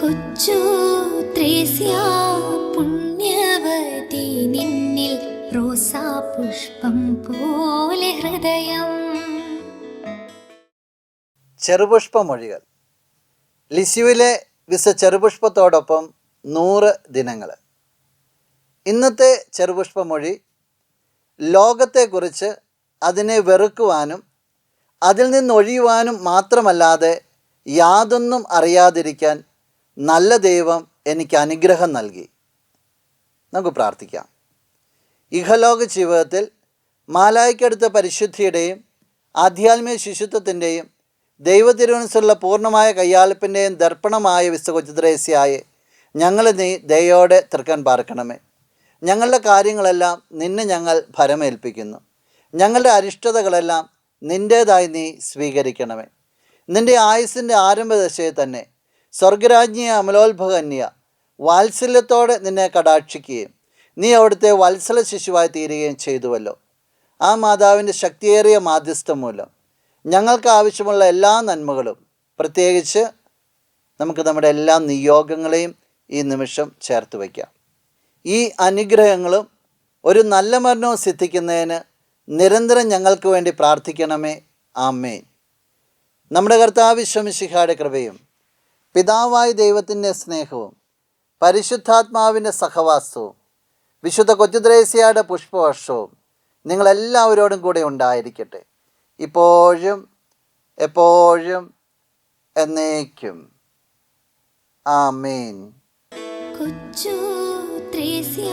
കൊച്ചു ത്രേസ്യ പുണ്യവതി നിന്നിൽ റോസാപുഷ്പം പോലെ ഹൃദയം. ചെറുപുഷ്പമൊഴികൾ. ലിസ്യുവിലെ ചെറുപുഷ്പത്തോടൊപ്പം 100 ദിനങ്ങൾ. ഇന്നത്തെ ചെറുപുഷ്പമൊഴി ലോകത്തെക്കുറിച്ച് അതിനെ വെറുക്കുവാനും അതിൽ നിന്നൊഴിയുവാനും മാത്രമല്ലാതെ യാതൊന്നും അറിയാതിരിക്കാൻ നല്ല ദൈവം എനിക്ക് അനുഗ്രഹം നൽകി. നമുക്ക് പ്രാർത്ഥിക്കാം. ഇഹലോക ജീവിതത്തിൽ മാലായിക്കടുത്ത പരിശുദ്ധിയുടെയും ആധ്യാത്മിക ശിശുത്വത്തിൻ്റെയും ദൈവത്തിരുവനസുള്ള പൂർണ്ണമായ കയ്യാളിപ്പിൻ്റെയും ദർപ്പണമായ കൊച്ചു ത്രേസ്യയെ ഞങ്ങളെ നീ ദയോടെ തൃക്കൻ പാർക്കണമേ. ഞങ്ങളുടെ കാര്യങ്ങളെല്ലാം നിന്നെ ഞങ്ങൾ ഭരമേൽപ്പിക്കുന്നു. ഞങ്ങളുടെ അരിഷ്ടതകളെല്ലാം നിൻ്റേതായി നീ സ്വീകരിക്കണമേ. നിൻ്റെ ആയുസ്സിൻ്റെ ആരംഭദശയിൽ തന്നെ സ്വർഗരാജ്ഞിയ അമലോത്ഭകന്യ വാത്സല്യത്തോടെ നിന്നെ കടാക്ഷിക്കുകയും നീ അവിടുത്തെ വത്സല ശിശുവായി തീരുകയും ചെയ്തുവല്ലോ. ആ മാതാവിൻ്റെ ശക്തിയേറിയ മാധ്യസ്ഥം മൂലം ഞങ്ങൾക്ക് ആവശ്യമുള്ള എല്ലാ നന്മകളും, പ്രത്യേകിച്ച് നമുക്ക് നമ്മുടെ എല്ലാ നിയോഗങ്ങളെയും ഈ നിമിഷം ചേർത്ത് വയ്ക്കാം. ഈ അനുഗ്രഹങ്ങളും ഒരു നല്ല മരണവും സിദ്ധിക്കുന്നതിന് നിരന്തരം ഞങ്ങൾക്ക് വേണ്ടി പ്രാർത്ഥിക്കണമേ. ആമേൻ. നമ്മുടെ കർത്താവ് ഈശോ മിശിഹായുടെ കൃപയും പിതാവായ ദൈവത്തിൻ്റെ സ്നേഹവും പരിശുദ്ധാത്മാവിൻ്റെ സഹവാസവും വിശുദ്ധ കൊച്ചു ത്രേസ്യയുടെ പുഷ്പവർഷവും നിങ്ങളെല്ലാവരോടും കൂടെ ഉണ്ടായിരിക്കട്ടെ, ഇപ്പോഴും എപ്പോഴും എന്നേക്കും. ആമേൻ. കൊച്ചു ത്രേസ്യ